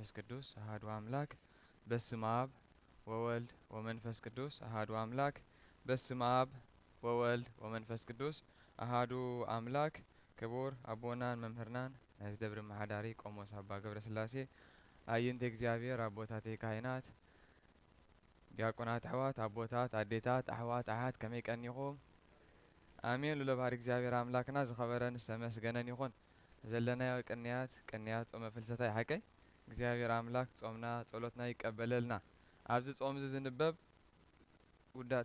ወመንፈስ ቅዱስ አሐዱ አምላክ በስመ አብ ወወልድ ወመንፈስ ቅዱስ አሐዱ አምላክ በስመ አብ ወወልድ ወመንፈስ ቅዱስ አሐዱ አምላክ። ክቡር አቦናን መምህርናን ናይዚ ደብሪ መሓዳሪ ቆሞስ አባ ገብረ ስላሴ አይንት እግዚአብሔር አቦታቴ ካህናት ዲያቆናት አሕዋት አቦታት አዴታት አሕዋት አሓት ከመይ ቀኒኹም? አሜን። ሉለ ባህሪ እግዚአብሔር አምላክና ዝኸበረን ዝተመስገነን ይኹን። ዘለናዮ ቅንያት ጾመ ፍልሰታ ይሓቀይ እግዚአብሔር አምላክ ጾምና ጸሎትና ይቀበለልና። ኣብዚ ጾም እዚ ዝንበብ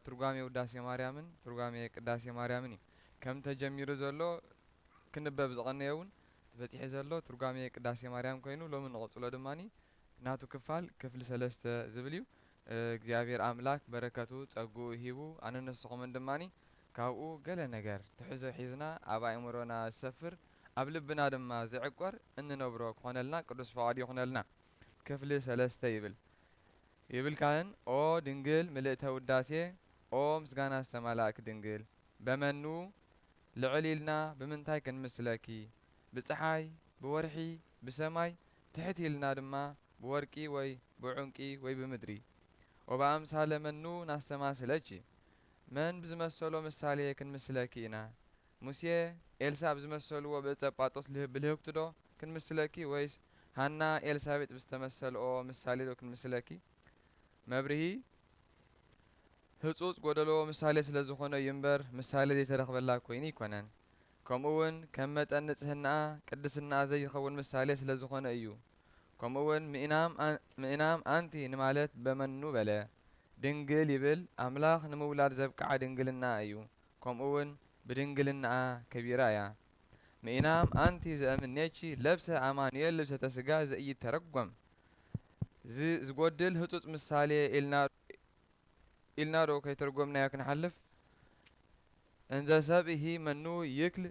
ትርጓሜ ውዳሴ ማርያምን ትርጓሜ ቅዳሴ ማርያምን እዩ። ከም ተጀሚሩ ዘሎ ክንበብ ዝቐነየ እውን በፂሒ ዘሎ ትርጓሜ ቅዳሴ ማርያም ኮይኑ ሎሚ ንቕፅሎ ድማኒ ናቱ ክፋል ክፍሊ 3 ዝብል እዩ። እግዚአብሔር አምላክ በረከቱ ጸጉኡ ሂቡ ኣነ ንስኹምን ድማኒ ካብኡ ገለ ነገር ትሕዞ ሒዝና ኣብ ኣእምሮና ዝሰፍር ኣብ ልብና ድማ ዝዕቆር እንነብሮ ክኾነልና ቅዱስ ፈቃዱ ይኹነልና። ክፍሊ 3 ይብል ካህን ኦ ድንግል ምልእተ ውዳሴ ኦ ምስጋና ዝተማላእክ ድንግል በመኑ ልዕል ኢልና ብምንታይ ክንምስለኪ ብፀሓይ ብወርሒ ብሰማይ ትሕት ኢልና ድማ ብወርቂ ወይ ብዑንቂ ወይ ብምድሪ ወበአምሳለ መኑ ናስተማስለኪ መን ብዝመሰሎ ምሳሌ ክንምስለኪ ኢና ሙሴ ኤልሳ ብዝመሰልዎ ብዕፀ ጳጦስ ብልህብቲ ዶ ክንምስለኪ ወይስ ሃና ኤልሳቤጥ ብዝተመሰልኦ ምሳሌ ዶ ክንምስለኪ? መብርሂ ህጹጽ ጎደሎ ምሳሌ ስለ ዝኾነ እዩ እምበር ምሳሌ ዘይተረኽበላ ኮይኑ ይኮነን። ከምኡውን ከም መጠን ንጽህናኣ ቅድስናኣ ዘይኸውን ምሳሌ ስለ ዝኾነ እዩ። ከምኡውን ምእናም አንቲ ንማለት በመኑ በለ ድንግል ይብል አምላኽ ንምውላድ ዘብቅዓ ድንግልና እዩ። ከምኡውን ብድንግልናኣ ከቢራ እያ። ምእናም አንቲ ዘእምኔቺ ለብሰ አማኑኤል ልብሰተ ስጋ ዘኢይተረጎም ዝጐድል ህጹጽ ምሳሌ ኢልና ዶ ከይተርጎምናዮ ክንሓልፍ? እንዘ ሰብእሂ መኑ ይክል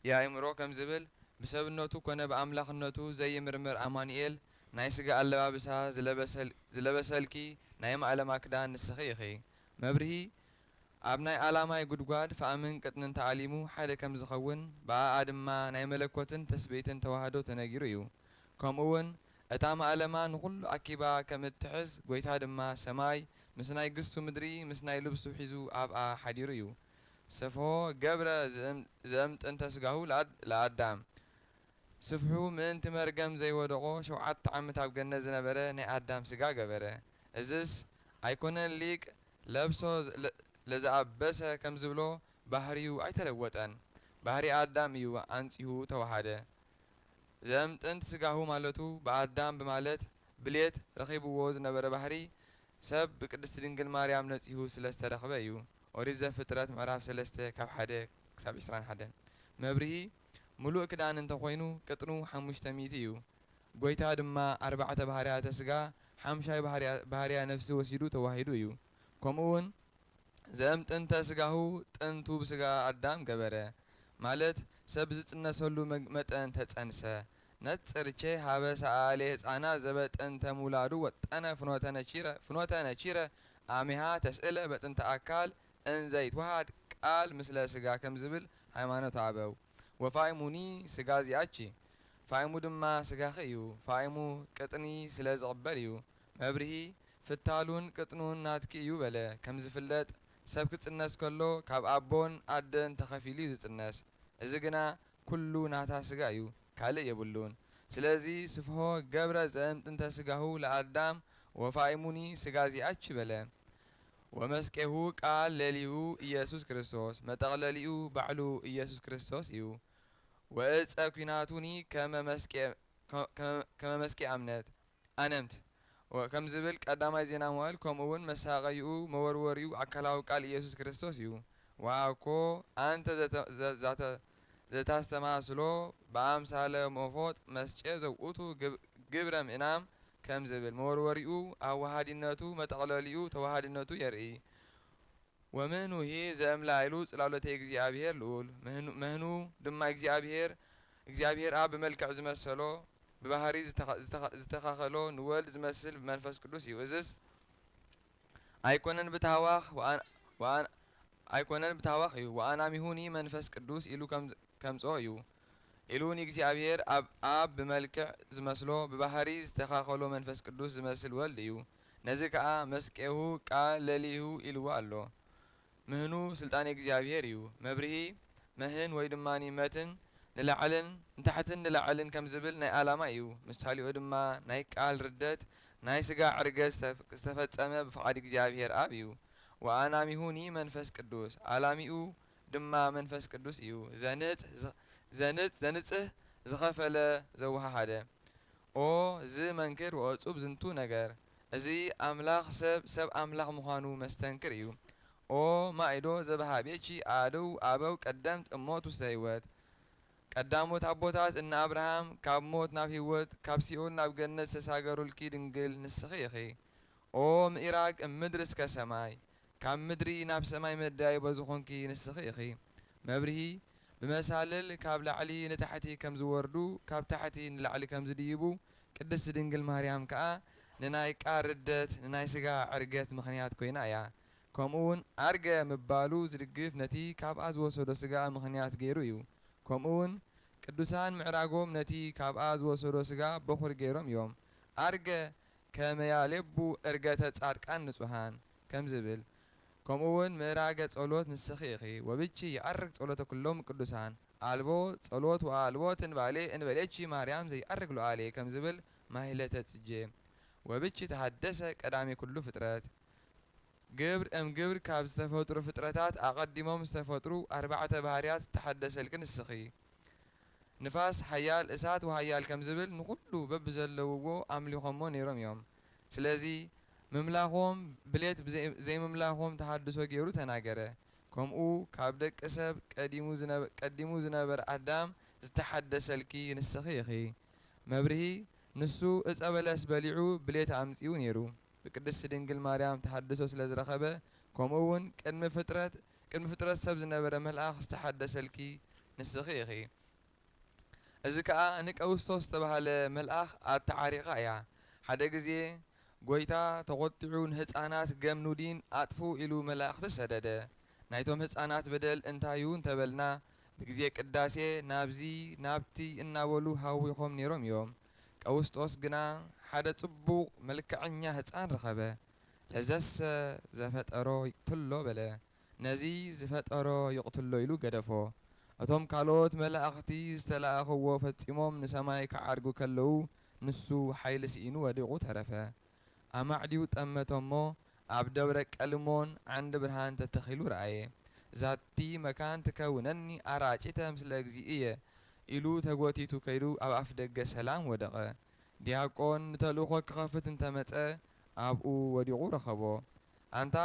የአእምሮ ከም ዝብል ብሰብነቱ ኮነ ብኣምላኽነቱ ዘይምርምር አማኑኤል ናይ ስጋ ኣለባብሳ ዝለበሰልኪ ናይ ማእለማ ክዳን ንስኺ ኢኺ። መብርሂ ኣብ ናይ ኣላማይ ጉድጓድ ፈኣምን ቅጥንን ተኣሊሙ ሓደ ከም ዝኸውን ብኣኣ ድማ ናይ መለኮትን ተስበይትን ተዋህዶ ተነጊሩ እዩ። ከምኡውን እታ ማእለማ ንኹሉ ኣኪባ ከም እትሕዝ ጐይታ ድማ ሰማይ ምስ ናይ ግሱ ምድሪ ምስ ናይ ልብሱ ሒዙ ኣብኣ ሓዲሩ እዩ። ሰፍሖ ገብረ ዘእምጥንተ ስጋሁ ለኣዳም ስፍሑ ምእንቲ መርገም ዘይወደቆ 7 ዓመት ኣብ ገነት ዝነበረ ናይ ኣዳም ስጋ ገበረ። እዝስ ኣይኮነን ሊቅ ለብሶ ለዝኣበሰ ከም ዝብሎ ባህሪኡ ኣይተለወጠን። ባህሪ ኣዳም እዩ ኣንጺሁ ተዋሃደ። ዘእምጥንት ስጋሁ ማለቱ ብኣዳም ብማለት ብሌት ረኺብዎ ዝነበረ ባህሪ ሰብ ብቅድስቲ ድንግል ማርያም ነጺሁ ስለ ዝተረኸበ እዩ። ኦሪት ዘፍጥረት ምዕራፍ 3 ካብ 1 ክሳብ 21 መብርሂ ሙሉእ ክዳን እንተኾይኑ ቅጥኑ 500 እዩ። ጐይታ ድማ 4 ባህርያተ ስጋ 5 ባህርያ ነፍሲ ወሲዱ ተዋሂዱ እዩ። ከምኡውን ዘእምጥንተ ስጋሁ ጥንቱ ብስጋ ኣዳም ገበረ ማለት ሰብ ዝጽነሰሉ መጠን ተጸንሰ ነጽርቼ ሃበ ሰኣሌ ህፃናት ዘበጥንተ ሙላዱ ወጠነ ፍኖተ ነቺረ አሚሃ ተስእለ በጥንተ አካል እንዘይትዋሃድ ቃል ምስለ ስጋ ከም ዝብል ሃይማኖት አበው። ወፋይሙኒ ስጋ ዚአቺ ፋይሙ ድማ ስጋኺ እዩ። ፋይሙ ቅጥኒ ስለ ዝቕበል እዩ። መብርሂ ፍታሉን ቅጥኑን ናትኪ እዩ በለ። ከም ዝፍለጥ ሰብ ክጽነስ ከሎ ካብ ኣቦን ኣደን ተኸፊሉ እዩ ዝጽነስ። እዚ ግና ኩሉ ናታ ስጋ እዩ፣ ካልእ የብሉን። ስለዚ ስፍሖ ገብረ ዘእምጥንተ ስጋሁ ለኣዳም ወፋይሙኒ ስጋ ዚአቺ በለ። ወመስቄሁ ቃል ለሊሁ ኢየሱስ ክርስቶስ መጠቕለሊኡ ባዕሉ ኢየሱስ ክርስቶስ እዩ። ወእፀ ኩናቱኒ ከመ መስቄ እምነት ኣነምት ከም ዝብል ቀዳማይ ዜና መዋዕል ከምኡውን መሳቀይኡ መወርወሪኡ ኣካላዊ ቃል ኢየሱስ ክርስቶስ እዩ። ዋኮ አንተ ዘታስተማስሎ በአምሳለ መፎጥ መስጨ ዘውእቱ ግብረ ምእናም ከም ዝብል መወርወሪኡ ኣዋሃዲነቱ መጠቕለሊኡ ተዋሃዲነቱ የርኢ። ወምህኑሂ ዘእምላይሉ ጽላሎተ እግዚአብሔር ልዑል ምህኑ ድማ እግዚአብሔር ኣብ ብመልክዕ ዝመሰሎ ብባህሪ ዝተኻኸሎ ንወልድ ዝመስል ብመንፈስ ቅዱስ እዩ። እዝስ ኣይኮነን ብታህዋኽ እዩ። ወአናሚሁኒ መንፈስ ቅዱስ ኢሉ ከምጽኦ እዩ። ኢሉን እግዚአብሔር አብ በመልክዕ ዝመስሎ በባህሪ ዝተኻኸሎ መንፈስ ቅዱስ ዝመስል ወልድ እዩ። ነዚ ከዓ መስቀሁ ቃል ለሊሁ ኢልዎ ኣሎ። ምህኑ ስልጣን እግዚአብሔር እዩ። መብርሂ መህን ወይ ድማኒ መትን ንላዕልን ንታሕትን ንላዕልን ከም ዝብል ናይ ዓላማ እዩ። ምሳሌኡ ድማ ናይ ቃል ርደት ናይ ስጋ ዕርገት ዝተፈጸመ ብፍቓድ እግዚአብሔር አብ እዩ። ወአናሚሁኒ መንፈስ ቅዱስ ዓላሚኡ ድማ መንፈስ ቅዱስ እዩ። ዘንጽህ ዝኸፈለ ዘወሃሃደ ኦ ዝ መንክር ወእጹብ ዝንቱ ነገር እዚ አምላኽ ሰብ አምላኽ ምዃኑ መስተንክር እዩ። ኦ ማይዶ ዘበሃቤቺ አደው አበው ቀደምት እሞት ውስተ ህይወት ቀዳሞት አቦታት እነ አብርሃም ካብ ሞት ናብ ህይወት ካብ ሲኦል ናብ ገነት ዝተሳገሩልኪ ድንግል ንስኺ ኢኺ። ኦ ምኢራግ እምድሪ እስከ ሰማይ ካብ ምድሪ ናብ ሰማይ መዳይ በዝኾንኪ ንስኺ ኢኺ። መብርሂ ብመሳልል ካብ ላዕሊ ንታሕቲ ከም ዝወርዱ ካብ ታሕቲ ንላዕሊ ከም ዝድይቡ ቅድስት ድንግል ማርያም ከዓ ንናይ ቃል ርደት ንናይ ስጋ ዕርገት ምኽንያት ኮይና እያ። ከምኡውን አርገ ምባሉ ዝድግፍ ነቲ ካብኣ ዝወሰዶ ስጋ ምኽንያት ገይሩ እዩ። ከምኡውን ቅዱሳን ምዕራጎም ነቲ ካብኣ ዝወሰዶ ስጋ በኹር ገይሮም እዮም። አርገ ከመያሌቡ ዕርገተ ጻድቃን ንጹሃን ከም ዝብል ከምኡውን ምዕራገ ጸሎት ንስኺ ኢኺ። ወብቺ ይዐርግ ጸሎተ ኩሎም ቅዱሳን አልቦ ጸሎት ወአልቦት እንባሌ እንበሌቺ ማርያም ዘይዐርግ ሉዓሌ ከም ዝብል ማህለተ ጽጄ ወብቺ ተሃደሰ ቀዳሜ ኩሉ ፍጥረት ግብር ግብር ካብ ዝተፈጥሩ ፍጥረታት አቀዲሞም ዝተፈጥሩ አርባዕተ ባህርያት ተሐደሰልክ ንስኺ። ንፋስ ሓያል እሳት ወሓያል ከም ዝብል ንኩሉ በብዘለውዎ አምሊኾሞ ነይሮም እዮም። ስለዚ ምምላኾም ብሌት ዘይምምላኾም ተሃድሶ ገይሩ ተናገረ። ከምኡ ካብ ደቂ ሰብ ቀዲሙ ዝነበረ አዳም ዝተሐደሰልኪ ንስኺ ኢኺ። መብርሂ ንሱ እጸ በለስ በሊዑ ብሌት አምጺኡ ነይሩ ብቅድስት ድንግል ማርያም ተሐድሶ ስለ ዝረኸበ ከምኡውን ቅድሚ ፍጥረት ሰብ ዝነበረ መልአኽ ዝተሐደሰልኪ ንስኺ ኢኺ። እዚ ከዓ ንቀውስቶስ ዝተባሃለ መልአኽ አተዓሪኻ እያ። ሓደ ግዜ ጎይታ ተቖጢዑ ንህፃናት ገም ኑዲን አጥፉ ኢሉ መላእኽቲ ሰደደ። ናይቶም ህፃናት በደል እንታዩ እንተበልና ብግዜ ቅዳሴ ናብዚ ናብቲ እናበሉ ሃዊኾም ነይሮም እዮም። ቀውስጦስ ግና ሓደ ጽቡቕ መልክዐኛ ህፃን ረኸበ። ለዘሰ ዘፈጠሮ ይቅትሎ በለ። ነዚ ዝፈጠሮ ይቕትሎ ኢሉ ገደፎ። እቶም ካልኦት መላእኽቲ ዝተላእኽዎ ፈጺሞም ንሰማይ ክዓርጉ ከለዉ ንሱ ሓይሊ ስኢኑ ወዲቑ ተረፈ። አማዕዲው ጠመቶሞ ኣብ ደብረ ቀልሞን ዓንዲ ብርሃን ተተኺሉ ረአየ። ዛቲ መካን ትከውነኒ አራጭተ ምስለ እግዚእየ ኢሉ ተጐቲቱ ከይዱ ኣብ ኣፍ ደገ ሰላም ወደቐ። ዲያቆን ንተልእኾ ክኸፍት እንተመጸ ኣብኡ ወዲቑ ረኸቦ። አንታ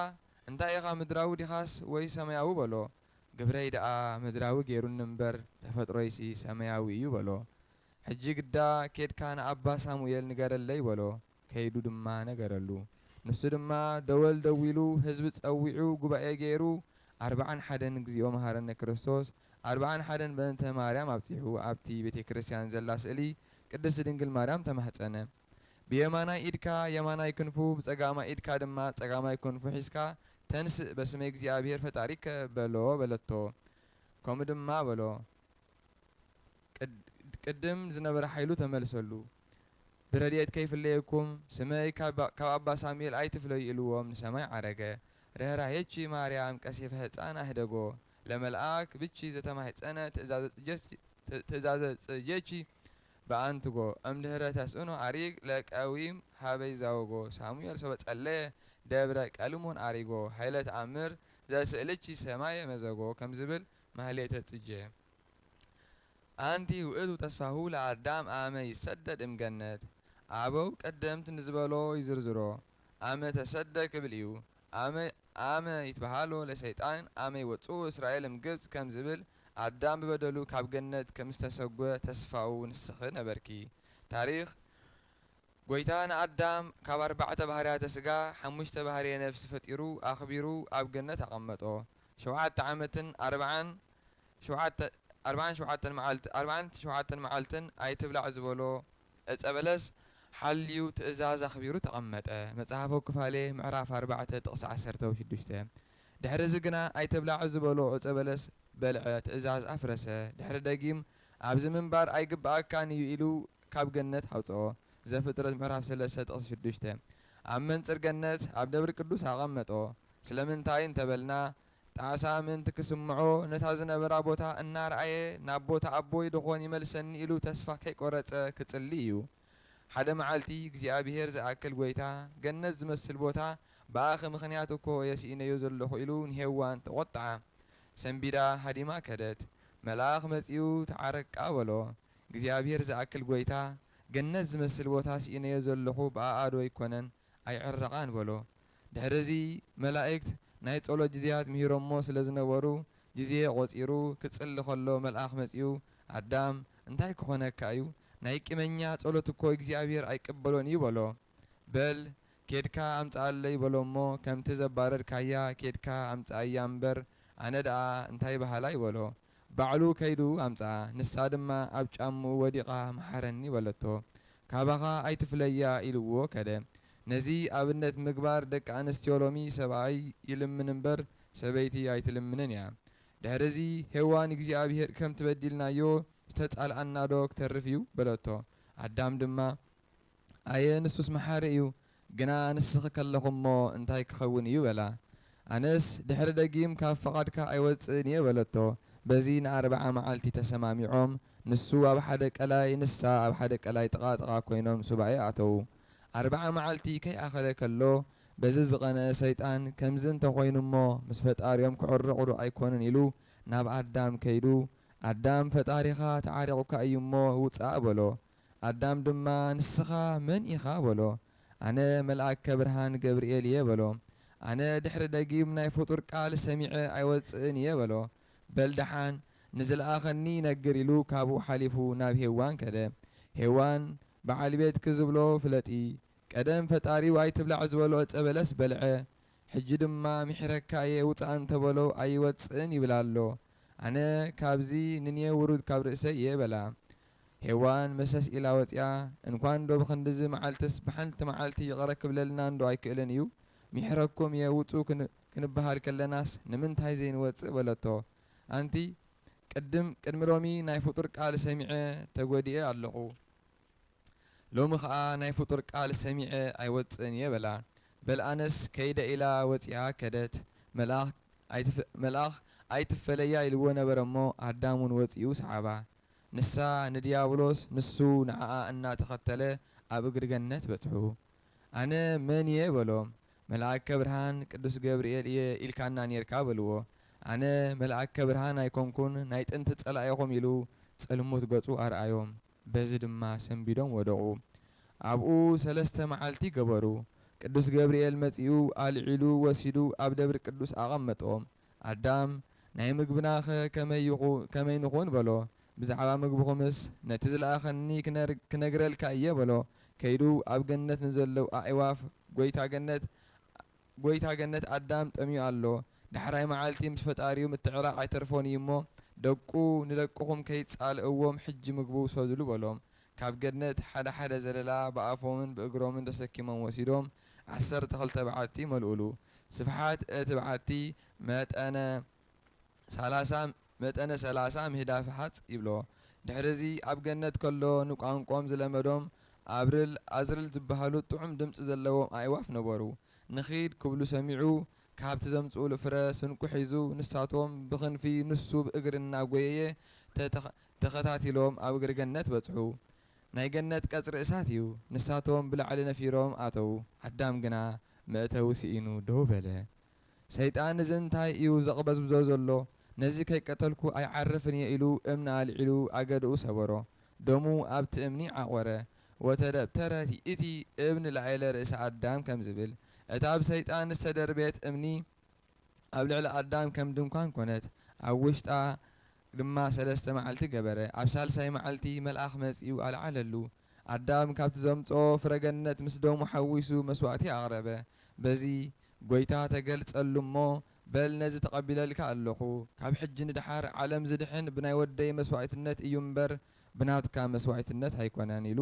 እንታይ ኢኻ ምድራዊ ዲኻስ ወይ ሰማያዊ በሎ። ግብረይ ደኣ ምድራዊ ገይሩኒ እምበር ተፈጥሮይሲ ሰማያዊ እዩ በሎ። ሕጂ ግዳ ኬድካ ንኣባ ሳሙኤል ንገረለይ በሎ። ከይዱ ድማ ነገረሉ። ንሱ ድማ ደወል ደዊሉ ህዝቢ ጸዊዑ ጉባኤ ገይሩ 41 እግዚኦ መሃረነ ክርስቶስ 41 በእንተ ማርያም ኣብጺሑ ኣብቲ ቤተ ክርስቲያን ዘላ ስእሊ ቅድስት ድንግል ማርያም ተማህፀነ። ብየማናይ ኢድካ የማናይ ክንፉ ብጸጋማይ ኢድካ ድማ ጸጋማይ ክንፉ ሒዝካ ተንስእ በስመ እግዚአብሔር ፈጣሪከ በሎ በለቶ። ከምኡ ድማ በሎ ቅድም ዝነበረ ሓይሉ ተመልሰሉ። ብረድኤት ከይፍለየኩም ስመይ ካብ ኣባ ሳሙኤል ኣይትፍለዩ ኢልዎም ንሰማይ ዓረገ። ርህራሄቺ ማርያም ቀሴፈ ህፃን ኣህደጎ ለመልአክ ብቺ ዘተማህፀነ ትእዛዘ ጽየቺ በአንትጎ እምድህረ ተስእኖ አሪግ ለቀዊም ሀበይ ዛወጎ ሳሙኤል ሰበ ጸለየ ደብረ ቀልሞን አሪጎ ኃይለ ተአምር ዘስእልቺ ሰማየ መዘጎ ከም ዝብል ማህሌተ ጽጄ አንቲ ውእቱ ተስፋሁ ለአዳም አመ ይሰደድ እምገነት አበው ቀደምት ንዝበሎ ይዝርዝሮ አመ ተሰደ ክብል እዩ አመ ይትበሃሎ ለሰይጣን አመ ይወፁ እስራኤል እምግብጽ ከም ዝብል አዳም በበደሉ ካብ ገነት ከምስተሰጎ ተስፋው ንስኺ ነበርኪ። ታሪኽ ጎይታ ንአዳም ካብ 4 ባህርያተ ስጋ 5 ባህርየ ነፍሲ ፈጢሩ አኽቢሩ ኣብ ገነት ኣቐመጦ። 7 ዓመትን 47 መዓልትን ኣይትብላዕ ዝበሎ ዕፀ በለስ ሓልዩ ትእዛዝ ኣኽቢሩ ተቐመጠ። መጽሓፈ ክፋሌ ምዕራፍ 4 ጥቕሲ 16 ድሕሪ ዚ ግና ኣይትብላዕ ዝበሎ ዕፀ በለስ በልዐ ትእዛዝ ኣፍረሰ። ድሕሪ ደጊም ኣብዚ ምንባር ኣይግብኣካን እዩ ኢሉ ካብ ገነት ኣውፅኦ። ዘፍጥረት ምዕራፍ 3 ጥቕሲ 6 ኣብ መንጽር ገነት ኣብ ደብሪ ቅዱስ ኣቐመጦ። ስለምንታይ እንተበልና ጣዕሳ ምእንቲ ክስምዖ ነታ ዝነበራ ቦታ እናረኣየ ናብ ቦታ ኣቦይ ድኾን ይመልሰኒ ኢሉ ተስፋ ከይቆረጸ ክጽሊ እዩ። ሓደ መዓልቲ እግዚኣብሔር ዝኣክል ጐይታ ገነት ዝመስል ቦታ ብኣኸ ምኽንያት እኮ የሲእነዮ ዘለኹ ኢሉ ንሄዋን ተቖጥዓ። ሰንቢዳ ሃዲማ ከደት። መልኣኽ መጺኡ ተዓረቃ በሎ። እግዚኣብሔር ዝኣክል ጐይታ ገነት ዝመስል ቦታ ሲእነዮ ዘለኹ ብኣኣዶ ይኮነን ኣይዕረቓን በሎ። ድሕሪዚ መላእክት ናይ ጸሎት ጊዜያት ምሂሮሞ ስለ ዝነበሩ ጊዜ ቖጺሩ ክጽሊ ኸሎ መልኣኽ መጺኡ ኣዳም እንታይ ክኾነካ እዩ? ናይ ቂመኛ ጸሎት እኮ እግዚኣብሔር ኣይቅበሎን እዩ በሎ። በል ኬድካ ኣምጽኣለይ በሎ እሞ ከምቲ ዘባረድካያ ኬድካ ኣምጽኣያ እምበር ኣነ ደኣ እንታይ በሃላ ይበሎ። ባዕሉ ከይዱ ኣምጽኣ ንሳ ድማ ኣብ ጫምኡ ወዲቓ መሓረኒ በለቶ። ካባኻ ኣይትፍለያ ኢልዎ ከደ። ነዚ ኣብነት ምግባር ደቂ ኣንስትዮ ሎሚ ሰብኣይ ይልምን እምበር ሰበይቲ ኣይትልምንን እያ። ድሕሪዚ ሄዋን እግዚኣብሔር ከም ትበዲልናዮ ዝተጻልኣና ዶ ክተርፍ እዩ በለቶ። ኣዳም ድማ ኣየ ንሱስ መሓሪ እዩ፣ ግና ንስኺ ከለኹ እሞ እንታይ ክኸውን እዩ በላ። ኣነስ ድሕሪ ደጊም ካብ ፈቓድካ ኣይወፅእን እየ በለቶ። በዚ ን40 መዓልቲ ተሰማሚዖም ንሱ ኣብ ሓደ ቀላይ ንሳ ኣብ ሓደ ቀላይ ጥቓጥቓ ኮይኖም ሱባኤ ኣተዉ። 40 መዓልቲ ከይኣኸለ ከሎ በዚ ዝቐነአ ሰይጣን ከምዚ እንተኾይኑ እሞ ምስ ፈጣሪዮም ክዕርቑ ዶ ኣይኮኑን ኢሉ ናብ ኣዳም ከይዱ ኣዳም ፈጣሪኻ ተዓሪቑካ እዩ እሞ ውፃእ በሎ። ኣዳም ድማ ንስኻ መን ኢኻ በሎ። ኣነ መልኣከ ብርሃን ገብርኤል እየ በሎ። ኣነ ድሕሪ ደጊም ናይ ፍጡር ቃል ሰሚዐ ኣይወፅእን እየ በሎ። በልድሓን ንዝለኣኸኒ ነግር ኢሉ ካብኡ ሓሊፉ ናብ ሄዋን ከደ። ሄዋን በዓል ቤት ክዝብሎ ፍለጢ ቀደም ፈጣሪ ዋይ ትብላዕ ዝበሎ ዕፀ በለስ በልዐ፣ ሕጂ ድማ ምሕረካ እየ ውፃእ እንተበሎ ኣይወፅእን ይብላ ኣሎ። ኣነ ካብዚ ንንየ ውሩድ ካብ ርእሰይ እየ በላ። ሄዋን መሰስ ኢላ ወፂያ እንኳን ዶ ብኽንዲዚ መዓልትስ ብሓንቲ መዓልቲ ይቐረ ክብለልና እንዶ ኣይክእልን እዩ? ምሕረኩም እየ ውፁ ክንበሃል ከለናስ ንምንታይ ዘይንወፅእ በለቶ። ኣንቲ ቅድሚ ሎሚ ናይ ፍጡር ቃል ሰሚዐ ተጐዲኤ ኣለኹ፣ ሎሚ ኸዓ ናይ ፍጡር ቃል ሰሚዐ ኣይወፅእን እየ በላ። በልኣነስ ከይደ ኢላ ወፂኣ ከደት። መልኣኽ ኣይትፈለያ ኢልዎ ነበረ እሞ ኣዳም እውን ወፂኡ ሰዓባ። ንሳ ንዲያብሎስ ንሱ ንዓኣ እናተኸተለ ኣብ እግሪ ገነት በጽሑ። ኣነ መን እየ በሎም። መልኣከ ብርሃን ቅዱስ ገብርኤል እየ ኢልካና ነርካ በልዎ። ኣነ መልኣከ ብርሃን ኣይኮንኩን ናይ ጥንቲ ጸላኢኹም ኢሉ ጽልሙት ገጹ ኣርኣዮም። በዚ ድማ ሰንቢዶም ወደቑ። ኣብኡ 3 መዓልቲ ገበሩ። ቅዱስ ገብርኤል መጺኡ ኣልዒሉ ወሲዱ ኣብ ደብሪ ቅዱስ ኣቐመጦም። ኣዳም ናይ ምግብናኸ ከመይ ንኹን በሎ። ብዛዕባ ምግብኹምስ ነቲ ዝለኣኸኒ ክነግረልካ እየ በሎ። ከይዱ ኣብ ገነት ንዘለዉ ኣዕዋፍ ጐይታ ገነት ኣዳም ጠምዩ ኣሎ። ዳሕራይ መዓልቲ ምስ ፈጣሪኡ ምትዕራቕ ኣይተርፎን እዩ እሞ ደቁ ንደቅኹም ከይጻልእዎም ሕጂ ምግቡ ውሰድሉ በሎም። ካብ ገነት ሓደ ሓደ ዘለላ ብኣፎምን ብእግሮምን ተሰኪሞም ወሲዶም 12 በዓቲ መልኡሉ። ስፍሓት እቲ በዓቲ መጠነ 30 ምህዳፍ ሓጽ ይብሎ። ድሕሪዚ ኣብ ገነት ከሎ ንቋንቋም ዝለመዶም ኣዝርል ዝበሃሉ ጥዑም ድምፂ ዘለዎም ኣዕዋፍ ነበሩ። ንኺድ ክብሉ ሰሚዑ ካብቲ ዘምጽኡሉ ፍረ ስንቁ ሒዙ ንሳቶም ብኽንፊ ንሱ ብእግሪ እናጐየየ ተኸታቲሎም ኣብ እግሪ ገነት በጽሑ። ናይ ገነት ቀጽሪ እሳት እዩ። ንሳቶም ብላዕሊ ነፊሮም ኣተዉ። ኣዳም ግና መእተዊ ሲኢኑ ደው በለ። ሰይጣን እዚ እንታይ እዩ ዘቕበዝብዞ ዘሎ? ነዚ ከይቀተልኩ ኣይዓርፍን እየ ኢሉ እምኒ ኣልዒሉ ኣገድኡ ሰበሮ። ደሙ ኣብቲ እምኒ ዓቖረ። ወተደብተረት ይእቲ እብኒ ላዕለ ርእሲ ኣዳም ከም ዝብል እታ ብሰይጣን ዝተደርቤት እምኒ ኣብ ልዕሊ ኣዳም ከም ድንኳን ኮነት። ኣብ ውሽጣ ድማ 3 መዓልቲ ገበረ። ኣብ ሳልሳይ መዓልቲ መልኣኽ መጺኡ ኣልዓለሉ። ኣዳም ካብቲ ዘምጽኦ ፍረገነት ምስ ደሙ ሓዊሱ መስዋእቲ ኣቕረበ። በዚ ጐይታ ተገልጸሉ እሞ በል ነዚ ተቐቢለልካ ኣለኹ፣ ካብ ሕጂ ንድሓር ዓለም ዝድሕን ብናይ ወደይ መስዋዕትነት እዩ እምበር ብናትካ መስዋዕትነት ኣይኮነን ኢሉ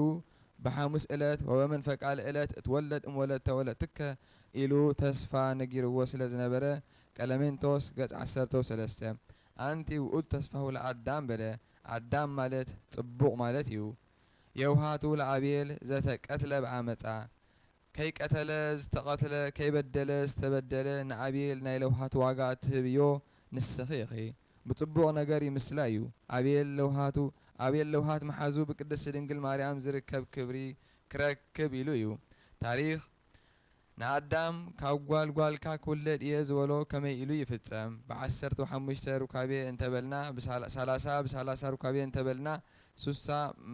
ብሓሙስ ዕለት ወበመንፈቃለ ዕለት እትወለድ እምወለድ ተወለድትከ ኢሉ ተስፋ ነጊርዎ ስለ ዝነበረ ቀለሜንቶስ ገጽ 13 ኣንቲ ውእቱ ተስፋሁ ለኣዳም በለ። አዳም ማለት ጽቡቕ ማለት እዩ የውሃቱ ለአቤል ዘተቀትለ በአመፃ ከይቀተለ ዝተቀትለ ከይበደለ ዝተበደለ ንአቤል ናይ ለውሃቱ ዋጋ ትህብዮ ንስኺ ኢኺ ብጽቡቕ ነገር ይምስላ እዩ አቤል ለውሃት መሓዙ ብቅድስቲ ድንግል ማርያም ዝርከብ ክብሪ ክረክብ ኢሉ እዩ ታሪኽ ንአዳም ካብ ጓልጓልካ ክውለድ እየ ዝበሎ ከመይ ኢሉ ይፍጸም ብ15 ሩካቤ እንተበልና ብ30 ብ30 ሩካቤ እንተበልና ሱሳ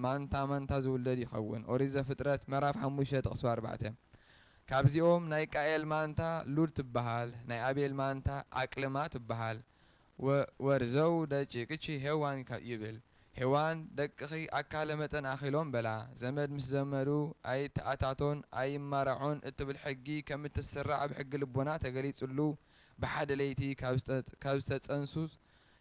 ማንታ ዝውለድ ይኸውን ኦሪት ዘፍጥረት ምዕራፍ 5 ጥቕሲ 4 ካብዚኦም ናይ ቃኤል ማንታ ሉድ ትበሃል ናይ አቤል ማንታ አቅልማ ትበሃል ወርዘው ደቂቅቺ ሄዋን ይብል ሄዋን ደቅኺ አካለ መጠን አኺሎም በላ ዘመድ ምስ ዘመዱ አይተአታቶን አይማረዖን እትብል ሕጊ ከም እትስራዕ ብሕጊ ልቦና ተገሊጹሉ ብሓደ ለይቲ ካብ ዝተጸንሱስ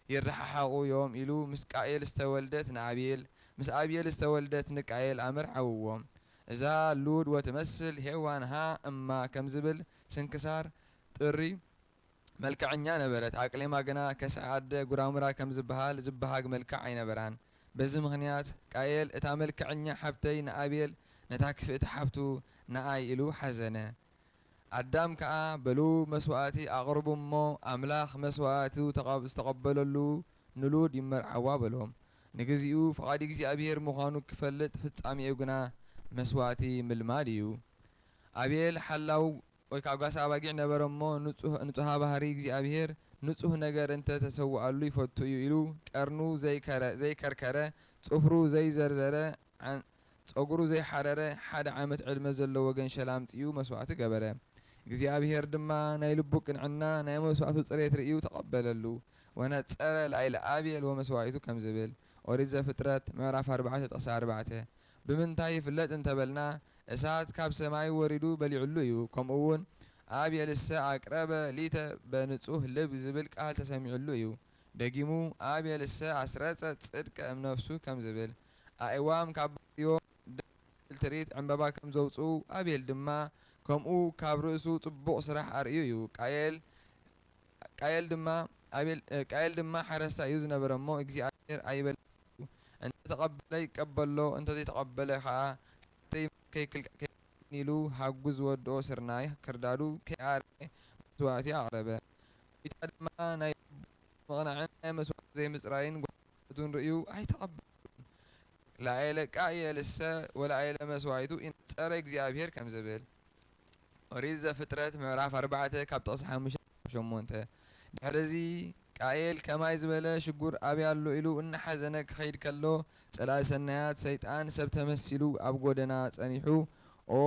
ይረሓሓቑ ዮም ኢሉ ምስ ቃኤል ዝተወልደት ንአቤል ምስ አቤል ዝተወልደት ንቃኤል አመርዓውዎም እዛ ሉድ ወትመስል ሄዋን ሃ እማ ከም ዝብል ስንክሳር ጥሪ መልክዐኛ ነበረት አቅሌማ ገና ከስዕ አደ ጉራሙራ ከም ዝበሃል መልክዕ አይነበራን በዚ ምክንያት ቃኤል እታ መልክዐኛ ሓብተይ ንአቤል ነታ ክፍእቲ ሓብቱ ንአይ ኢሉ ሓዘነ አዳም ከዓ በሉ መስዋእቲ አቅርቡ እሞ አምላኽ መስዋእቱ ዝተቀበለሉ ንሉድ ይመርዓዋ በሎም ንግዚኡ ፍቃዲ እግዚኣብሔር ምዃኑ ክፈልጥ ፍጻሜኡ ግና መስዋእቲ ምልማድ እዩ አቤል ሓላው ወይ ካብ ጋሳ አባጊዕ ነበረ እሞ ንጹሃ ባህሪ እግዚኣብሔር ንጹህ ነገር እንተ ተሰውአሉ ይፈቱ እዩ ኢሉ ቀርኑ ዘይከርከረ ጽፍሩ ዘይዘርዘረ ጸጉሩ ዘይሓረረ ሓደ ዓመት ዕድመ ዘለዎ ገንሸል አምጽኡ መስዋእቲ ገበረ እግዚኣብሔር ድማ ናይ ልቡ ቅንዕና ናይ መስዋእቱ ጽሬት ርእዩ ተቀበለሉ ወነጸረ ላዕለ አቤል ወመስዋእቱ ከም ዝብል ኦሪት ዘፍጥረት ምዕራፍ 4 ጥቕሲ 4 ብምንታይ ይፍለጥ እንተበልና እሳት ካብ ሰማይ ወሪዱ በሊዑሉ እዩ ከምኡውን አቤልሰ አቅረበ ሊተ በንጹህ ልብ ዝብል ቃል ተሰሚዑሉ እዩ ደጊሙ አቤልሰ አስረጸ ጽድቀ እምነፍሱ ከም ዝብል አእዋም ካብ ባዮ ትርኢት ዕንበባ ከም ዘውፅኡ አቤል ድማ ከምኡ ካብ ርእሱ ጽቡቕ ስራሕ አርእዩ እዩ ቃየል ድማ ሓረስታ እዩ ዝነበረ እሞ እግዚኣብሔር አይበል እንተተቀበለ ይቀበሎ እንተዘይተቀበለ ከዓ ከይክልኒሉ ሃጉዝ ወድኦ ስርናይ ክርዳዱ ከይአረ መስዋእቲ አቅረበ ኢታ ድማ ናይ መቕናዕን ናይ መስዋእቲ ዘይምጽራይን ጓቱን ርእዩ አይተቀበሉን ላዕለ ቃየልሰ ወላዕለ መስዋእቱ ይነጸረ እግዚኣብሔር ከም ዝብል ኦሪት ዘፍጥረት ምዕራፍ 4 ካብ ጥቕሲ 5-8 ድሕረዚ ቃኤል ከማይ ዝበለ ሽጉር አብያሎ ኢሉ እናሓዘነ ክኸይድ ከሎ ጸላኢ ሰናያት ሰይጣን ሰብ ተመሲሉ ኣብ ጎደና ጸኒሑ ኦ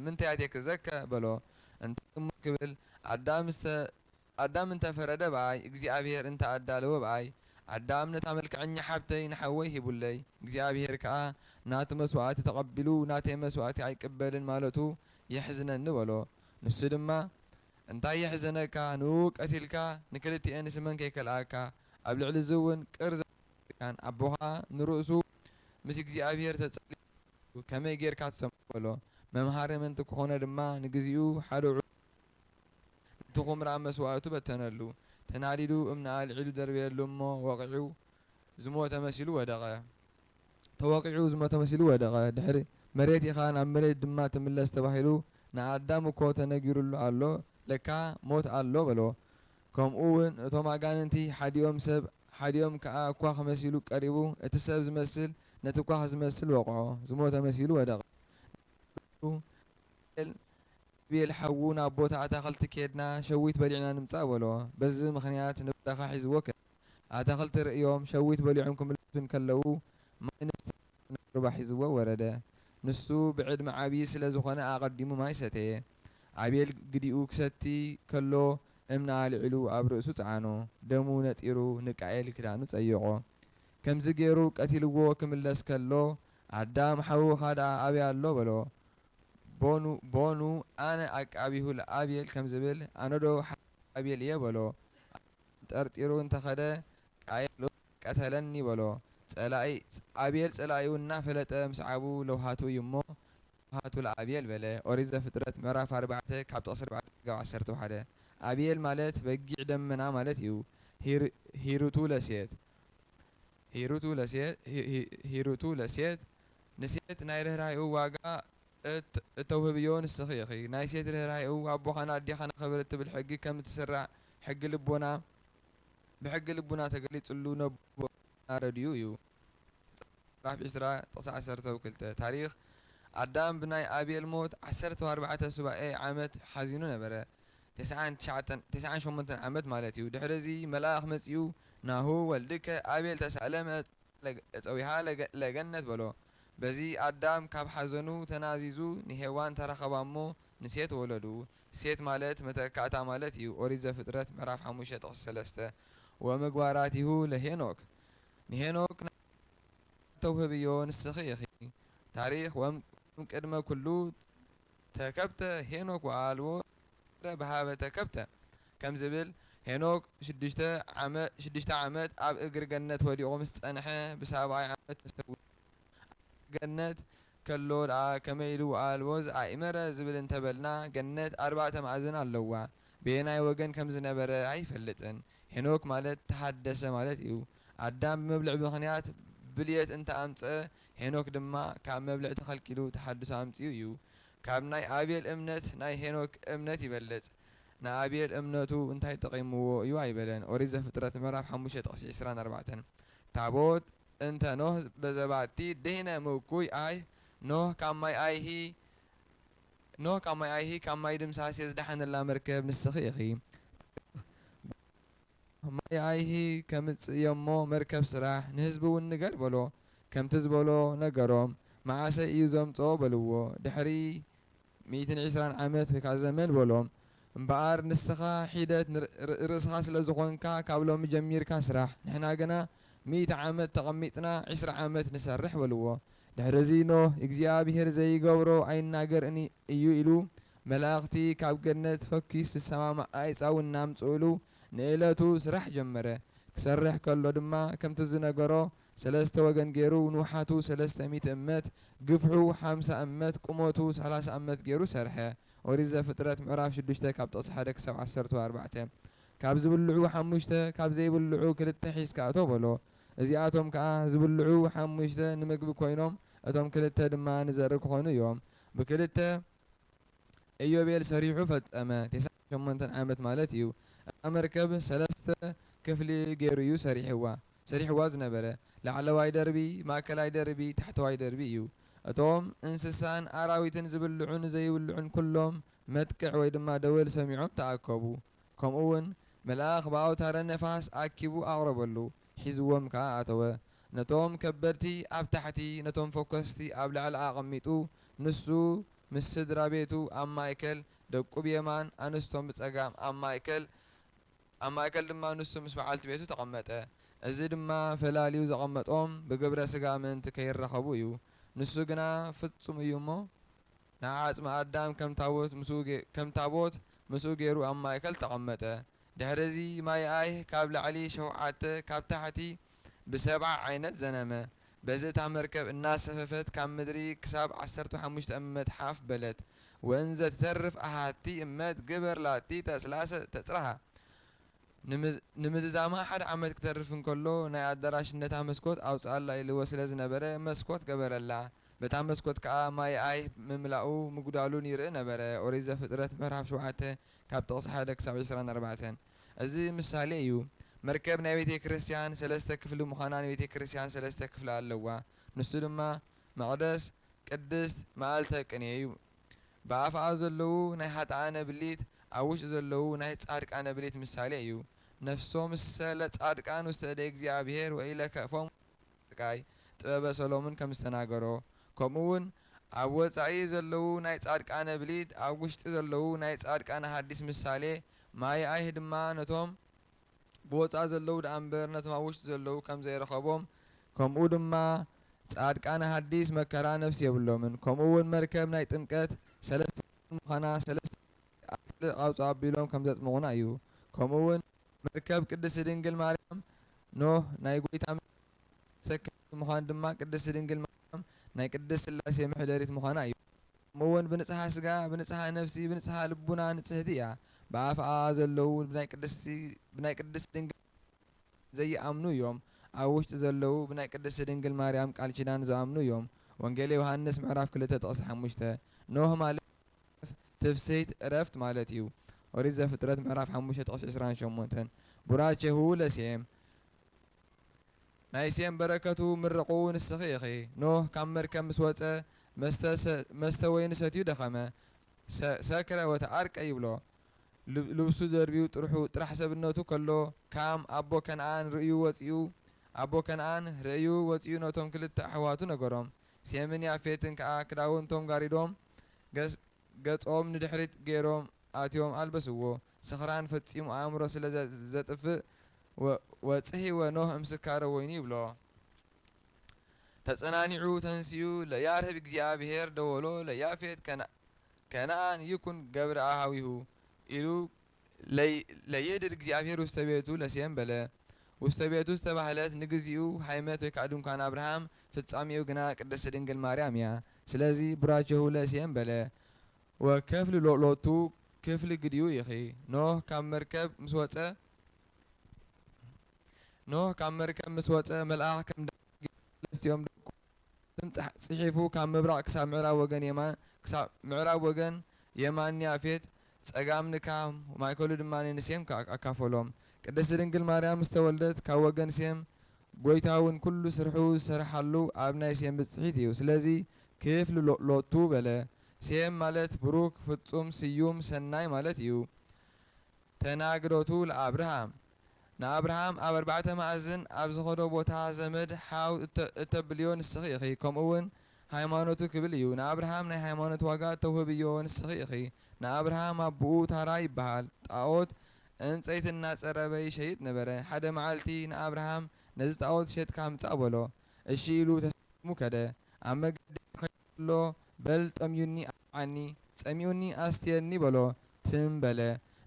ምንታይ ያትክዘከ በሎ እንታይ ክብል አዳም እንተፈረደ በአይ እግዚአብሔር እንተ አዳለወ በአይ አዳም ነታ መልክዐኛ ሓብተይ ንሓወይ ሂቡለይ እግዚአብሔር ከዓ ናቱ መስዋዕቲ ተቀቢሉ ናተይ መስዋዕቲ አይቅበልን ማለቱ የሕዝነኒ በሎ ንሱ ድማ እንታይ የሕዘነካ ንኡ ቀቲልካ ንክልቲአን ስመን ከይከልአካ ኣብ ልዕሊ ዝውን ቅር ዘካን ኣቦኻ ንርእሱ ምስ እግዚኣብሔር ተጸሊዩ ከመይ ጌርካ ትሰምዖ በሎ መምሃሪ ምንቲ ክኾነ ድማ ንግዚኡ ሓደ እቲ ኹምራ መስዋእቱ በተነሉ ተናዲዱ እምነ አልዒሉ ደርብየሉ እሞ ወቂዑ ዝሞተ መሲሉ ወደቀ ድሕሪ መሬት ኢኻ ናብ መሬት ድማ ትምለስ ተባሂሉ ንአዳም እኮ ተነጊሩሉ ኣሎ ለካ ሞት ኣሎ በሎ ከምኡውን እቶም አጋንንቲ ሓዲኦም ከዓ እኳ መሲሉ ቀሪቡ እቲ ሰብ ዝመስል ነቲ እኳ ዝመስል ወቅዖ ዝሞተ መሲሉ ወደቀ ቤል ሓዉ ናብ ቦታ ኣታኽልቲ ኬድና ሸዊት በሊዕና ንምጻእ በሎ በዚ ምክንያት ንበረኻ ሒዝዎ ኣታኽልቲ ርእዮም ሸዊት በሊዖም ክምለሱን ከለዉ ማይነስ ሩባ ሒዝዎ ወረደ ንሱ ብዕድመ ዓብዪ ስለ ዝኾነ ኣቐዲሙ ማይ ሰተየ አቤል ግዲኡ ክሰቲ ከሎ እምነ አልዒሉ ኣብ ርእሱ ጸዓኖ ደሙ ነጢሩ ንቃኤል ክዳኑ ጸይቆ ከምዚ ገይሩ ቀቲልዎ ክምለስ ከሎ አዳም ሓውኻ ደኣ ኣበይ ኣሎ በሎ ቦኑ አነ አቃቢሁ ለአቤል ከም ዝብል አነዶ አቤል እየ በሎ ጠርጢሩ እንተኸደ ቃየል ቀተለኒ በሎ አቤል ጸላኢው እናፈለጠ ምስዓቡ ለውሃቱ እዩ እሞ ለውሃቱ ለአቤል በለ ኦሪት ዘፍጥረት ምዕራፍ 4 ካብ ጥቕሲ 4-11 አቤል ማለት በጊዕ ደመና ማለት እዩ ሂሩቱ ለሴት ሂሩቱ ለሴት ንሴት ናይ ርህራሄኡ ዋጋ እተውህብዮ ንስኺ ኢኺ ናይ ሴት ርህራሄኡ ኣቦኻና ኣዴኻና ክብር እትብል ሕጊ ከም እትስራዕ ሕጊ ልቦና ብሕጊ ልቡና ተገሊጹሉ ነቦ ረድዩ እዩ። ምዕራፍ 20 ጥቕሲ 12 ታሪኽ ኣዳም ብናይ ኣቤል ሞት 14 ሱባኤ ዓመት ሓዚኑ ነበረ። 98 ዓመት ማለት እዩ። ድሕሪዚ መልኣኽ መጺኡ ናሁ ወልድከ ኣቤል ተሳእለመ እፀዊሃ ለገነት በሎ። በዚ ኣዳም ካብ ሓዘኑ ተናዚዙ ንሄዋን ተረኸባ እሞ ንሴት ወለዱ። ሴት ማለት መተካእታ ማለት እዩ። ኦሪት ዘፍጥረት ምዕራፍ 5 ጥቕሲ 3 ወምግባራቲሁ ለሄኖክ ንሄኖክ ተውህብዮ ንስኺ ኢኺ ታሪኽ ቅድመ ኩሉ ተከብተ ሄኖክ ወአልቦ በሃበ ተከብተ ከም ዝብል ሄኖክ 6 ዓመት ኣብ እግሪ ገነት ወዲቑ ምስ ጸንሐ ብ70 ዓመት ተሰዊኡ ገነት ከሎ ደኣ ከመይ ኢሉ ወአልቦ ዝኣእመረ ዝብል እንተበልና ገነት 4 ማዕዘን ኣለዋ። ብየናይ ወገን ከም ዝነበረ ኣይፈልጥን። ሄኖክ ማለት ተሓደሰ ማለት እዩ። ኣዳም ብመብልዕ ምኽንያት ብልየት እንተኣምፀአ ሄኖክ ድማ ካብ መብልዕ ተኸልኪሉ ተሓድሶ ኣምፂኡ እዩ። ካብ ናይ ኣቤል እምነት ናይ ሄኖክ እምነት ይበልጥ። ንኣቤል እምነቱ እንታይ ጠቒምዎ እዩ ኣይበለን። ኦሪት ዘፍጥረት ምዕራፍ 5 ጥቕሲ 24 ታቦት እንተ ኖህ በዘባቲ ድህነ ምእኩይ ኣይ ኖህ ካብ ማይ ኣይሂ ካብ ማይ ድምሳሴ ዝደሓነላ መርከብ ንስኺ ኢኺ ማይ ኣይሂ ከምጽእዮሞ መርከብ ስራሕ ንህዝቢ እውን ንገር በሎ። ከምቲ ዝበሎ ነገሮም መዓሰይ እዩ ዘምጽኦ በልዎ። ድሕሪ 120 ዓመት ወይ ከዓ ዘመን በሎም እምበኣር ንስኻ ሒደት ርእስኻ ስለ ዝኾንካ ካብ ሎሚ ጀሚርካ ስራሕ ንሕና ገና 100 ዓመት ተቐሚጥና 20 ዓመት ንሰርሕ በልዎ። ድሕሪዚ ኖህ እግዚኣብሔር ዘይገብሮ ኣይናገርኒ እዩ ኢሉ መላእኽቲ ካብ ገነት ፈኪስ ዝሰማማዕ ኣዕፃው እናምጽእሉ ንእለቱ ስራሕ ጀመረ። ክሰርሕ ከሎ ድማ ከምቲ ዝነገሮ 3 ወገን ገይሩ ንውሓቱ 300 እመት ግፍዑ 50 እመት ቁመቱ 30 እመት ገይሩ ሰርሐ። ኦሪት ዘፍጥረት ምዕራፍ 6 ካብ ጥቕሲ 1 ክሳብ 14 ካብ ዝብልዑ 5 ካብ ዘይብልዑ 2 ሒዝካ እቶ በሎ። እዚኣቶም ከዓ ዝብልዑ 5 ንምግቢ ኮይኖም እቶም 2 ድማ ንዘርኢ ክኾኑ እዮም። ብክልተ ኢዮቤል ሰሪሑ ፈጸመ 98 ዓመት ማለት እዩ። እታ መርከብ 3 ክፍሊ ገይሩ እዩ ሰሪሕዋ ዝነበረ ላዕለዋይ ደርቢ ማእከላይ ደርቢ ታሕተዋይ ደርቢ እዩ። እቶም እንስሳን ኣራዊትን ዝብልዑን ዘይብልዑን ኩሎም መጥቅዕ ወይ ድማ ደወል ሰሚዖም ተኣከቡ። ከምኡውን መልኣኽ ብኣውታረ ነፋስ ኣኪቡ ኣቕረበሉ ሒዝዎም ከዓ ኣተወ። ነቶም ከበድቲ ኣብ ታሕቲ ነቶም ፈኮስቲ ኣብ ላዕሊ ኣቐሚጡ ንሱ ምስ ስድራ ቤቱ ኣብ ማእከል ደቁ ብየማን ኣንስቶም ብጸጋም ኣብ ማእከል ድማ ንሱ ምስ በዓልቲ ቤቱ ተቐመጠ። እዚ ድማ ፈላልዩ ዘቐመጦም ብግብረ ስጋ ምእንቲ ከይረኸቡ እዩ። ንሱ ግና ፍጹም እዩ እሞ ንዓጽሚ ኣዳም ከም ታቦት ምስኡ ገይሩ ኣብ ማእከል ተቐመጠ። ድሕሪዚ ማይ ኣይህ ካብ ላዕሊ 7 ካብ ታሕቲ ብ7 ዓይነት ዘነመ። በዚ እታ መርከብ እናሰፈፈት ካብ ምድሪ ክሳብ 15 እመት ሓፍ በለት። ወእንዘ ትተርፍ ኣሃቲ እመት ግበር ላቲ ተስላሰ ተጽረሃ ንምዝዛማ 1 ዓመት ክተርፍ እንከሎ ናይ ኣዳራሽነታ መስኮት ኣውፅኣላ ኢልዎ ስለ ዝነበረ መስኮት ገበረላ። በታ መስኮት ከዓ ማይ ኣይህ ምምላኡ ምጉዳሉን ይርኢ ነበረ። ኦሪት ዘፍጥረት ምዕራፍ 7 ካብ ጥቕሲ 1 ክሳብ 24 እዚ ምሳሌ እዩ። መርከብ ናይ ቤተ ክርስቲያን 3 ክፍሊ ምዃና ናይ ቤተ ክርስቲያን 3 ክፍሊ ኣለዋ። ንሱ ድማ መቕደስ፣ ቅድስት፣ መዓልተ ቅኔ እዩ። ብኣፍኣ ዘለዉ ናይ ኃጥኣነ ብሊት ኣብ ውሽጢ ዘለዉ ናይ ጻድቃነ ብሊት ምሳሌ እዩ። ነፍሶም ሰለ ጻድቃን ውስተ እደ እግዚኣብሔር ወኢለ ከእፎም ስቃይ ጥበበ ሰሎሞን ከም ዝተናገሮ ከምኡውን ኣብ ወጻኢ ዘለዉ ናይ ጻድቃነ ብሊት ኣብ ውሽጢ ዘለዉ ናይ ጻድቃነ ሐዲስ ምሳሌ ማይ ኣይህ ድማ ነቶም ብወጻኢ ዘለዉ ደኣ እምበር ነቶም ኣብ ውሽጢ ዘለዉ ከም ዘይረኸቦም ከምኡ ድማ ጻድቃነ ሐዲስ መከራ ነፍሲ የብሎምን። ከምኡውን መርከብ ናይ ጥምቀት 3 ምዃና 3 ኣውፅኣ ኣቢሎም ከም ዘጥምቑና እዩ። ከምኡውን መርከብ ቅድስቲ ድንግል ማርያም ኖህ ናይ ጎይታ ሰክም ምዃን ድማ ቅድስቲ ድንግል ማርያም ናይ ቅድስት ሥላሴ ምሕደሪት ምዃና እዩ። ከምኡውን ብንጽሓ ስጋ ብንጽሓ ነፍሲ ብንጽሓ ልቡና ንጽህቲ እያ። ብኣፍኣ ዘለዉ ብናይ ቅድስቲ ድንግል ዘይኣምኑ እዮም። أوش تزلوا بناء قدس دنجل مريم قال كدان زامنو يوم وانجيل يوحنس معراف كلتا تقص حموشته نوح مالت تفسيت رفت مالتيو وريزة فترة معراف حموشة تقص عسران شمونتن براچه هو لسيم نايسيم بركته مرقون السخيخي نوح كم مركم مسوطة مستوين ستيو دخمه ساكرة وتعارك أيبلو لبسو دربيو طرح حسبنوتو كله كام أبو كنعان رأيو وصيو أبو كنعان رأيو وصيو نوتهم كلتا أحواتو نقرهم سيمن يافيتن كداون توم غاريدوم قصوم ندحريت غيروم آتيوم ألبسوو سخران فتسيم آمرو سلا زتفق وصحي ونوح امسكار ويني بلو تتصنانيعو تنسيو ليارهب እግዚአብሔር ደወሎ ለያፌት ከነአን ይኩን ገብረ አሃዊሁ ኢሉ ለይህድር እግዚአብሔር ውስተ ቤቱ ለሴም በለ ውስተ ቤቱ ውስተ ባህለት ንግዚኡ ሃይመት ወይ ካዱም ካን አብርሃም ፍጻሜው ግና ቅድስት ድንግል ማርያም ያ ስለዚህ ቡራቸው ለሴም በለ ወከፍል ሎቱ ክፍል ግዲዩ ይኺ ኖህ ካብ መርከብ ምስ ወፀ መልአክ ከም ደስዮም ጽሒፉ ካብ ምብራቅ ክሳብ ምዕራብ ወገን የማን ክሳብ ምዕራብ ወገን የማን ያፌት ጸጋም ንካም ማይከሉ ድማኔ ንሴም አካፈሎም ቅድስት ድንግል ማርያም ዝተወልደት ካብ ወገን ሴም ጎይታውን ኩሉ ስርሑ ዝሰርሓሉ ኣብ ናይ ሴም ብጽሒት እዩ ስለዚ ክፍል ሎቱ በለ ሴም ማለት ብሩክ ፍጹም ስዩም ሰናይ ማለት እዩ ተናግሮቱ ለአብርሃም ንአብርሃም ኣብ ኣርባዕተ ማዕዝን ኣብ ዝኸዶ ቦታ ዘመድ ሓው እተብልዮ ንስኺ ኢኺ ከምኡውን ሃይማኖቱ ክብል እዩ ንአብርሃም ናይ ሃይማኖት ዋጋ ተውህብዮ ንስኺ ኢኺ ንአብርሃም ኣቦኡ ታራ ይበሃል ጣዖት እንፀይት እናፀረበ ይሸይጥ ነበረ ሓደ መዓልቲ ንአብርሃም ነዚ ጣዖት ሸጥካ ምጻእ በሎ እሺ ኢሉ ተስሙ ከደ ኣብ መገዲ ከሎ በል ጠምዩኒ ኣዓኒ ጸሚኡኒ ኣስትየኒ በሎ ትም በለ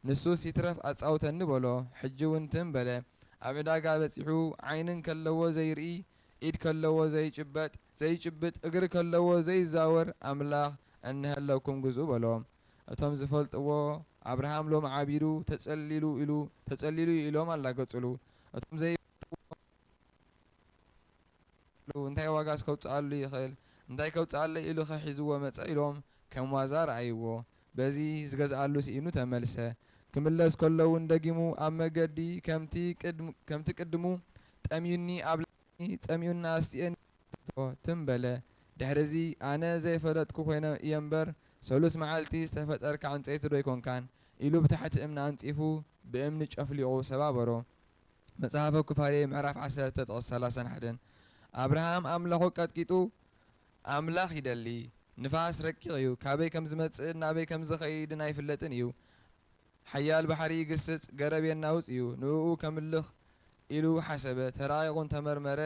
ንሱስ ይትረፍ ኣጻውተኒ በሎ ሕጂ እውን ትም በለ ኣብ ዕዳጋ በፂሑ ዓይንን ከለዎ ዘይርኢ ኢድ ከለዎ ዘይጭብጥ እግሪ ከለዎ ዘይዛወር ኣምላኽ እንህለኩም ግዝኡ በሎም እቶም ዝፈልጥዎ አብርሃም ሎም ዓቢዱ ተጸሊሉ ኢሎም ኣላገጹሉ እቶም ዘይፈልጥዎ እንታይ ዋጋስ ከውፅኣሉ ይኽእል እንታይ ከውፅኣለ ኢሉ ኸሒዝዎ መጸ ኢሎም ከም ዋዛ ረኣይዎ በዚ ዝገዝኣሉ ስኢኑ ተመልሰ ክምለስ ከለውን ደጊሙ ኣብ መገዲ ከምቲ ቅድሙ ጠምዩኒ ኣብላኒ ጸሚኡና ኣስቲአኒ ትም በለ ድሕሪዚ ኣነ ዘይፈለጥኩ ኮይነ እየ እምበር ሰሉስ መዓልቲ ዝተፈጠርካ ዕንፀይቲ ዶ ይኮንካን ኢሉ ብታሕቲ እምኒ ኣንጺፉ ብእምኒ ጨፍሊቑ ሰባበሮ መጽሓፈ ኩፋሌ ምዕራፍ 10 ጥቕስ 31 አብርሃም ኣምላኹ ቀጥቂጡ ኣምላኽ ይደሊ ንፋስ ረቂቕ እዩ ካበይ ከም ዝመጽእ ናበይ ከም ዝኸይድን ኣይፍለጥን እዩ ሓያል ባሕሪ ይግስጽ ገረብ የናውፅ እዩ ንኡ ከምልኽ ኢሉ ሓሰበ ተራቂቑን ተመርመረ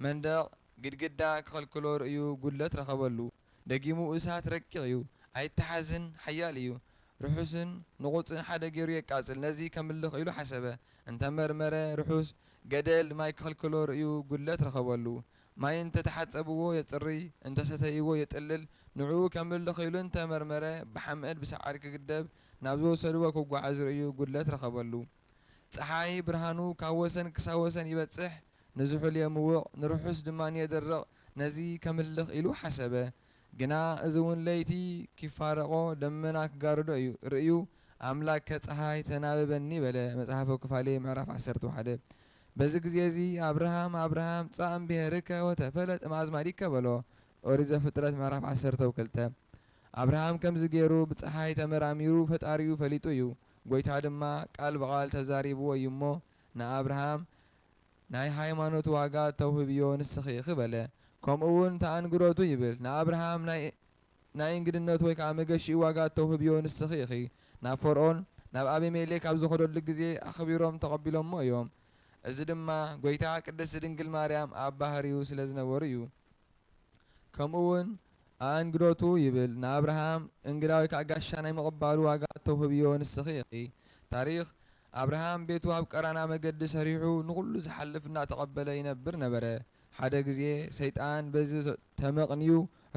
መንደቕ ግድግዳ ክኸልክሎ ርእዩ ጉድለት ረኸበሉ ደጊሙ እሳት ረቂቕ እዩ ኣይተሓዝን ሓያል እዩ ርሑስን ንቑፅን ሓደ ገይሩ የቃጽል ነዚ ከምልኽ ኢሉ ሓሰበ እንተመርመረ ርሑስ ገደል ማይ ክኸልክሎ ርእዩ ጉድለት ረኸበሉ ማይ እንተተሓጸብዎ የጽሪ እንተሰተይዎ የጥልል ንዕኡ ከምልኽ ኢሉ እንተመርመረ ብሓመድ ብሰዓሪ ክግደብ ናብ ዝወሰድዎ ክጓዓዝ ርእዩ ጉድለት ረኸበሉ ፀሓይ ብርሃኑ ካብ ወሰን ክሳብ ወሰን ይበጽሕ ንዝሑል የምውቕ ንርሑስ ድማን የደርቕ ነዚ ከምልኽ ኢሉ ሓሰበ ግና እዚ እውን ለይቲ ኪፋረቆ ደመና ክጋርዶ እዩ ርእዩ ኣምላክ ከፀሓይ ተናበበኒ በለ መጽሓፈ ኩፋሌ ምዕራፍ 11 በዚ ግዜ እዚ አብርሃም ጻም ብሔርከ ወተፈለጥ ማዝማዲከ በሎ ኦሪት ዘፍጥረት ምዕራፍ 12 አብርሃም ከምዚ ገይሩ ብፀሓይ ተመራሚሩ ፈጣሪኡ ፈሊጡ እዩ ጎይታ ድማ ቃል በቃል ተዛሪብዎ እዩ እሞ ንአብርሃም ናይ ሃይማኖት ዋጋ ተውህብዮ ንስኺ ኢኺ በለ ከምኡውን ተኣንግዶቱ ይብል ንአብርሃም ናይ እንግድነት ወይ ከዓ መገሺኡ ዋጋ ተውህብዮ ንስኺ ኢኺ ናብ ፈርዖን ናብ አቤሜሌክ ኣብ ዝኸደሉ ግዜ ኣኽቢሮም ተቐቢሎሞ እዮም እዚ ድማ ጎይታ ቅድስት ድንግል ማርያም ኣብ ባህሪኡ ስለ ዝነበሩ እዩ ከምኡውን ኣንግዶቱ ይብል ንአብርሃም እንግዳ ወይ ከዓ ጋሻ ናይ ምቕባሉ ዋጋ ተውህብዮ ንስኺ ኢኺ ታሪኽ አብርሃም ቤቱ ኣብ ቀራና መገዲ ሰሪሑ ንኹሉ ዝሓልፍ እናተቐበለ ይነብር ነበረ ሓደ ግዜ ሰይጣን በዚ ተመቕንዩ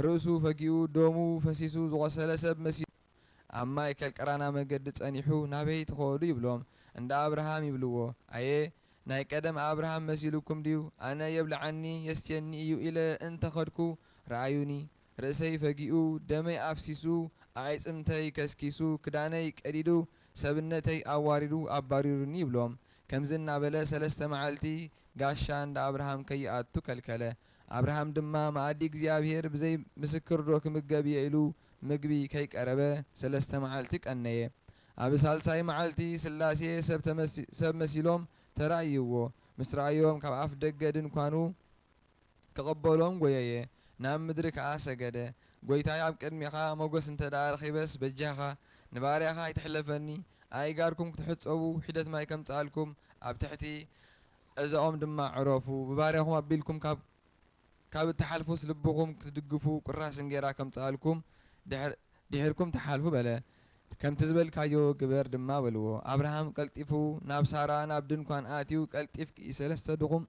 ርእሱ ፈጊኡ ደሙ ፈሲሱ ዝቆሰለ ሰብ መሲሉ ኣብ ማእከል ቀራና መገዲ ጸኒሑ ናበይ ትኸዱ ይብሎም እንደ አብርሃም ይብልዎ ኣየ ناي قدم أبراهام مسيلكم ديو أنا يبلعني يستيني إيو إلى أنت خدكو رعيوني رأسي فقيو دمي أفسيسو عيس امتي كسكيسو كداني كأديدو سبنتي أواردو أباريروني بلوم كم زنا بلا سلسة معالتي قاشان دا أبراهام كي آتو كالكالة أبراهام دما ما أديك زيابير بزي مسكر روك مقابي إلو مقبي كيك أربا سلسة معالتك أنيه أبي سالساي معالتي سلاسي سب مسيلوم ترأيوه مسرعيوم كاب أف دقدن كانوا كقبلهم قويه نام مدرك عاسقده قويتاي عب قدميخا موقس انت دار خيبس بجاخا نباريخا يتحلفني اي قاركم تحت صوبو حدث ما يكم تسألكم اب تحتي اذا ام دما عرفو بباريخم ابيلكم كاب التحالفو سلبكم تدقفو قراس انجيرا كم تسألكم دحركم تحالفو بلا كم تزبل كايو قبر دما بلو ابراهام قلطيفو ناب سارا ناب دنكوان اتيو قلطيف يسلسة دقم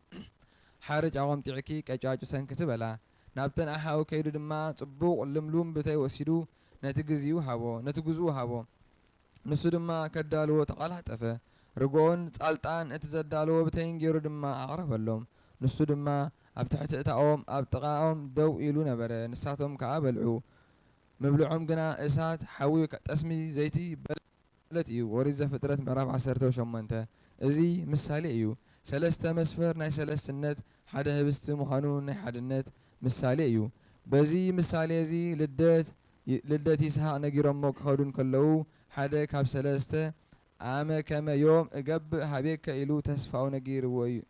حارج عوام تعكي كجاجو سنكت بلا نابتن أحاو كيدو دما صبوق اللملوم بتاي وسيدو نتجزو هابو نسو دما كدالو تقالح تفه رقون تقالتان اتزدالو بتاين جيرو دما أعرف اللوم نسو دما أبتحت اتاوم أبتقاهم دو إيلو نبره نساتهم كعابلعو مبلعهم قنا إسات حاوي تسمي زيتي بلت إيو وريزة فترة معرف عسرتو شمانته ازي مسالي إيو سلسته مسفر ناي سلسته النت حدا هبست مخانون ناي حدا النت مسالي إيو بزي مسالي زي لدت يسحق نجيرم موك خادون كلو حدا كاب سلسته عام كما يوم اقب حبيك إلو تسفاو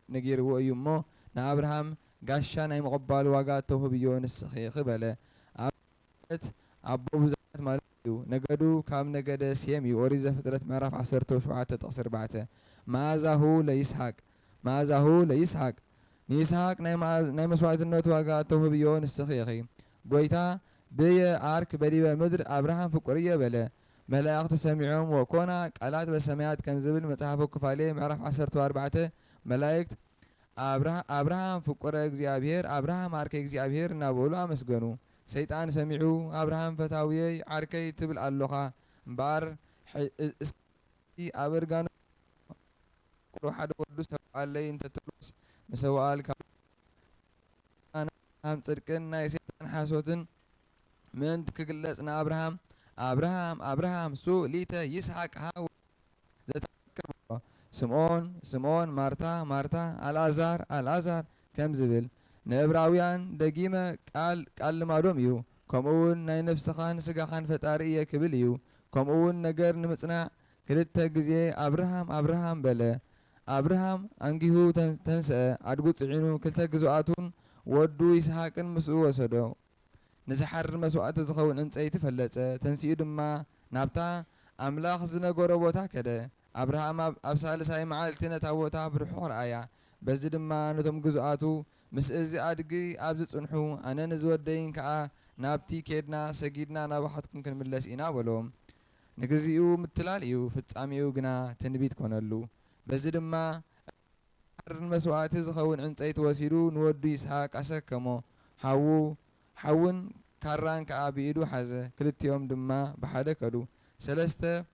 نجير ويو مو نا أبراهام قاشا ناي مقبال واقات توه بيون السخيخ بلا عبت عبو بزات ماليو نقدو كام نقد سيمي وريزة فترة معرف عصرتو شوعات تقصر بعته ماذا هو ليسحق ماذا هو ليسحق نيسحق ناي مسوعة النوت واقع توه بيون السخيخي بويتا بي عارك بديبا مدر أبراهام فقرية بلا ملاقت سمعهم وكونا قالات بسميات كم زبل متحفو كفالي معرف عسرتو أربعته ملايكت أبراهام فقرة اكزيابير أبراهام عارك اكزيابير نابولو أمسقنو سيطان سمعو أبراهام فتاوي عاركي تبل اللغة بار أبرغانو كل واحد ودوس علي انت تلوس مسوالك انا هم صدقن ناي سيطان حاسوتن من كقلصنا ابراهام سو ليتا يسحق هاو ذكر سمعون مارتا الازار كم زبل نبراويان دقيمة قال لمادوم يو كمون ناي نفسخان سقاخان فتارية كبل يو كمون نقر نمصنع كلتا جزي أبراهام بلا أبراهام أنجيهو تنسى أدقو تعينو كلتا جزواتون ودو يسحاقن مسؤو وسدو نزحر مسوعات زخون انت اي تفلت تنسيو دما نابتا أملاخ زنقورو بوتا كده أبراهام أبسال ساي معالتنا تاوتا برحور آيا بس دما نتم جزواتو مس ازي أدقي أبزت انحو أنا نزود دين كا نابتي كيدنا سجيدنا نابحتكم كن ملس إنا ولوم نجزيو متلاليو فتاميو جنا تنبيت كونلو بس دما حرن مسوعات زخون عنصيت وسيدو نودو يسحاق أسكمو حون كاران كابيدو حزه كلتيوم دما بحدا كدو سلسته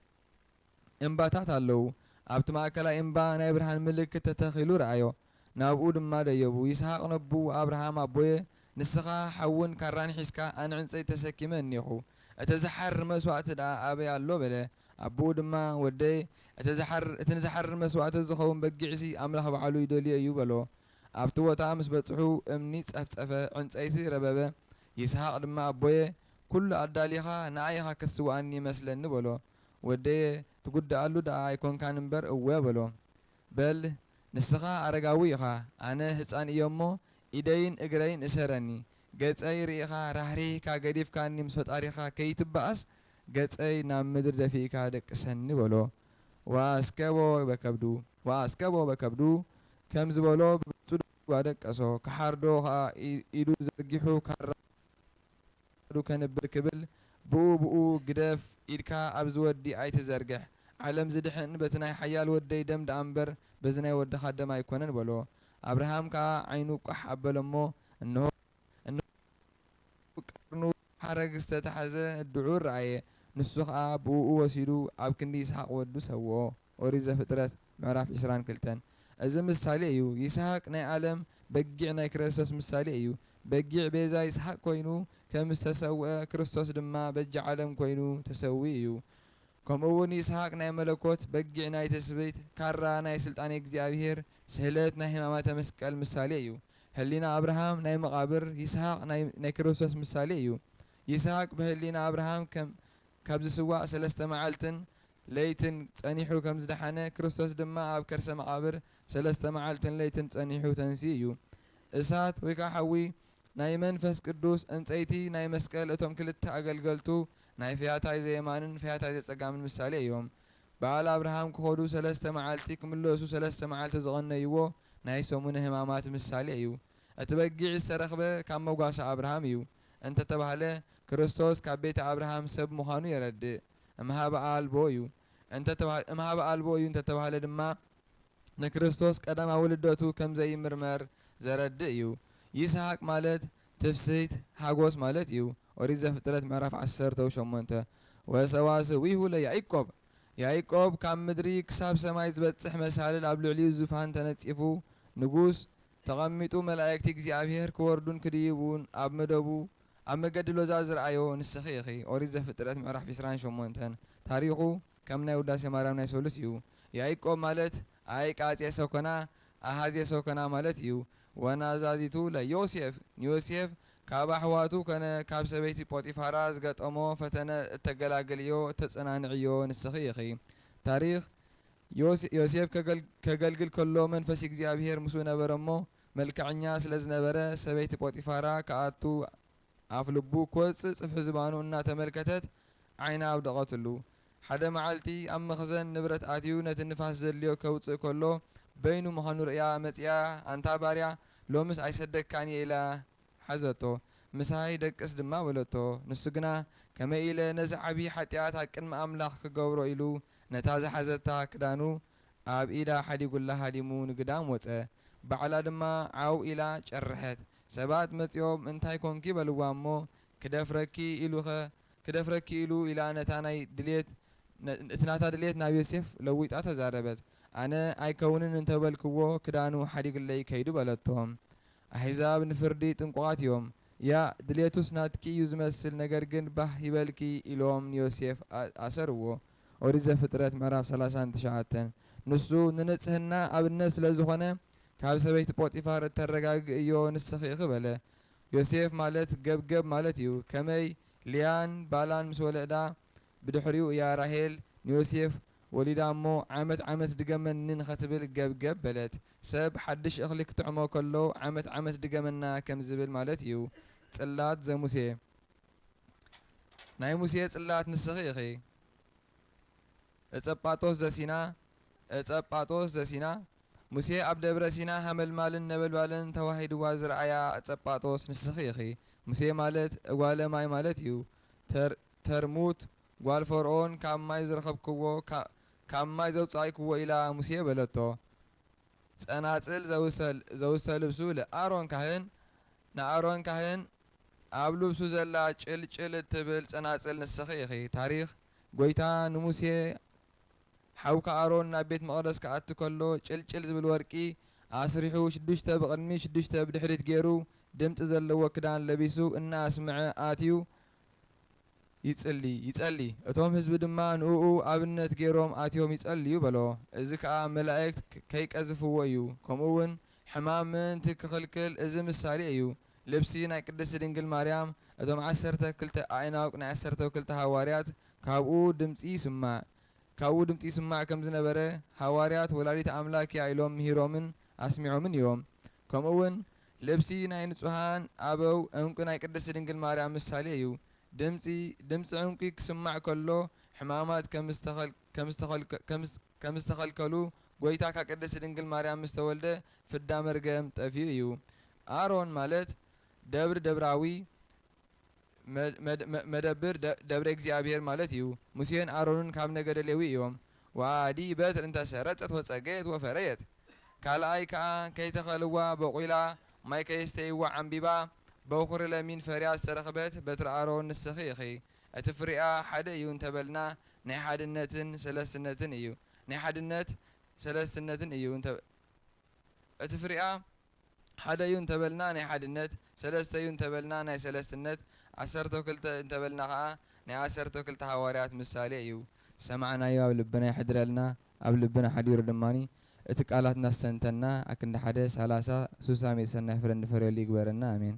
امباتات اللو ابت ماكلا امبا ناي برهان ملكت تتخيلو رأيو نابو دما ديبو يسحاق نبو ابراهام ابوي نسخا حون كاران حسكا ان عنصيت تسكيمه نيخو اتزحر مسوعات دا ابي اللو بله ابو دما ودي اتنزحر مسوعات زخون بقعسي املاح بعلو يدولي ايو بلو ابتو تامس بصحو امني صفصفه عنصيتي رببه يسحاق دما ابوي كل اداليها نايها كسواني مسلن بلو ودي تقدالو دا ايكون كان نبر اوه بلو بل نسخا ارغاويها انا حصان يومو ايدين اغرين اسرني قصي ريخا راهري كا غديف كاني مسفطاريخا كيتباس قصي نا مدر دفيكا دقسن بلو واسكبو بكبدو كم زبلو بصدو وادقسو كحردو ايدو زرغيحو كارو كنبر كبل بو قدف إيدكا أبز ودي أي تزرقح علم زدحن بتناي حيال ودي دم دامبر بزناي ود خدم يكونن بلو أبراهام كا عينو قح أبلمو إنه قرنو حرق استتحزه الدعور رأيه نسخ بو وسيدو أب كندي يسحق ودو سوو وريزة فترة معرف إسران كلتن إذا مثالي أيو يسحق ناي عالم بقيع ناي كريستوس مثالي أيو بقيع بيزا يسحق كوينو كمستسوى كريستوس دما بجع عالم كوينو تسوي أيو كم أول يسحق ناي ملكوت بقيع ناي تسبيت كارا ناي سلطان إكزابير سهلت ناي همامات مسكال مثالي أيو هلينا أبراهام ناي مقابر يسحق ناي كريستوس مثالي أيو يسحق بهلينا أبراهام كم كابز سواء سلسته معالتن ليتن تانيحو كم زدحانه كريستوس دما أب كرسة مقابر سلسته معالتن ليتن تانيحو تنسيو إسات ويكا حوي ناي منفس قدوس انتيتي ناي مسكال اتوم كلت أقلقلتو ناي فياتاي زي مانن فياتاي زي تسقام المثالي يوم بعال أبراهام كخودو سلسته معالتي كملوسو سلسته معالتي زغنة يوو ناي سومونه همامات مثالي يو اتبقيع السرخبة كام موقاس أبراهام يو انت تبهله كريستوس كبيت أبراهام سب مخانو يرد امها بقال بويو انت تبهل امها بقال بويو انت تبهله دما نكريستوس قدام ولدتو كم زي مرمر زرد يو يسحق مالت تفسيت حاغوس مالت يو وريز فطرت معرف 10 و8 وسواسويه ليعقوب يعقوب كم مدري كساب سماي زبصح مسالل اب لعليو زفان تنصفو نغوس تقميطو ملائكه እግዚአብሔር كوردون كديبون اب مدبو اب مقدلو زازر ايو نسخي اخي وريز فطرت معرف 28 تاريخو كم ناي وداسي مارام ناي سولس يو يعقوب مالت اي قاصي سوكنا احازي سوكنا مالت يو ونازازيتو ليوسف يوسف كاب احواتو كان كاب سبيتي بوطيفاراز قطمو فتنه تغلاغليو تصنانعيو نسخي اخي تاريخ يوسف كغلغل كله منفس እግዚአብሔር ሙሱ ነበረሞ መልከኛ ስለዝነበረ ሰበይቲ ፖጢፋራ ከአቱ አፍልቡ ኮጽ ጽፍ ዝባኑ እና ተመልከተት አይና አብደቀትሉ ሓደ መዓልቲ ኣብ መኽዘን ንብረት ኣትዩ ነቲ ንፋስ ዘልዮ ከውፅእ ከሎ በይኑ ምዃኑ ርእያ መፅያ ኣንታ ባርያ ሎምስ ኣይሰደካኒ ኢላ ሓዘቶ ምሳይ ደቅስ ድማ በለቶ ንሱ ግና ከመይ ኢለ ነዚ ዓብዪ ሓጢኣት ኣብ ቅድሚ ኣምላኽ ክገብሮ ኢሉ ነታ ዝሓዘታ ክዳኑ ኣብ ኢዳ ሓዲጉላ ሃዲሙ ንግዳም ወፀ ባዕላ ድማ ዓው ኢላ ጨርሐት ሰባት መፂኦም እንታይ ኮንኪ በልዋ እሞ ክደፍረኪ ኢሉ ኢላ ነታ ናይ ድሌት እትናታ ድሌት ናብ ዮሴፍ ለዊጣ ተዛረበት ኣነ ኣይከውንን እንተበልክዎ ክዳኑ ሓዲግለይ ከይዱ በለቶም ኣሕዛብ ንፍርዲ ጥንቁቓት እዮም ያ ድሌቱስ ናትኪ እዩ ዝመስል ነገር ግን ባህ ይበልኪ ኢሎም ዮሴፍ ኣሰርዎ ኦሪት ዘፍጥረት ምዕራፍ 39 ንሱ ንንጽህና ኣብነት ስለ ዝኾነ ካብ ሰበይቲ ጶጢፋር እተረጋግእ እዮ ንስኺ ክበለ ዮሴፍ ማለት ገብገብ ማለት እዩ ከመይ ልያን ባላን ምስ ወለዳ بدحريو يا راهيل يوسف وليدا مو عمت دقمن نختبل ገብገብ بلت سب حدش اخليك تعمو كله عمت دقمنا كم زبل مالت يو صلات زي موسى ناي موسى صلات نسخي اخي اصباطوس زسينا موسى اب دبر سينا حمل مالن نبل بالن توحيد وازر ايا اصباطوس نسخي اخي موسى مالت اغواله ماي مالت يو ترموت قال فرعون كم ما يزرخبكو كم ما يزوصايكو الى موسى بلتو صناصل زوسل لبسو لآرون كاهن ኣብ ልብሱ ዘላ ጭልጭል ትብል ጸናጽል ንስኺ ኢኺ ታሪኽ ጎይታ ንሙሴ ሓውካ ኣሮን ናብ ቤት መቕደስ ክኣቱ ከሎ ጭልጭል ዝብል ወርቂ ኣስሪሑ 6 ብቕድሚት 6 ብድሕሪት ገይሩ ድምፂ ዘለዎ ክዳን ለቢሱ እናስምዐ ኣትዩ ይጸሊ እቶም ህዝቢ ድማ ንኡ ኣብነት ገይሮም ኣትዮም ይጸልዩ በሎ እዚ ከዓ መላእክት ከይቀዝፍዎ እዩ ከምኡ እውን ሕማም ምእንቲ ክኽልክል እዚ ምሳሌ እዩ ልብሲ ናይ ቅድስቲ ድንግል ማርያም እቶም 12 ኣዕናቅ ናይ 12 ሃዋርያት ካብኡ ድምፂ ይስማዕ ከም ዝነበረ ሃዋርያት ወላዲት ኣምላክ እያ ኢሎም ምሂሮምን ኣስሚዖምን እዮም ከምኡ እውን ልብሲ ናይ ንጹሃን ኣበው ዕንቁ ናይ ቅድስቲ ድንግል ማርያም ምሳሌ እዩ ድምፂ ዕንቁ ክስማዕ ከሎ ሕማማት ከም ዝተኸልከሉ ጎይታ ካብ ቅድስቲ ድንግል ማርያም ምስ ተወልደ ፍዳ መርገም ጠፍዩ እዩ ኣሮን ማለት ደብራዊ መደብር ደብረ እግዚአብሔር ማለት እዩ ሙሴን ኣሮንን ካብ ነገደ ሌዊ እዮም ወአዲ በትር እንተሰረጨት ወጸገየት ወፈረየት ካልኣይ ከዓ ከይተኸልዋ በቑላ ማይ ከይስተይዋ ዓንቢባ በኹሪ ለሚን ፈርያ ዝተረኽበት በትሪ ኣሮን ንስኺ ኢኺ እቲ ፍሪኣ ሓደ እዩ እንተበልና ናይ ሓድነት ሰለስትነትን እዩ اتفريقا حدا يون تبلنا ناي حدنت سلسة يون تبلنا ناي سلستنت عسرتو كلتا انتبلنا خا ناي عسرتو كلتا حواريات مثالي يو سمعنا يو قبل لبنا يحضر لنا قبل لبنا حدير دماني اتقالاتنا استنتنا اكن حدا سلاسة سوسامي سنة فرن فريلي قبرنا امين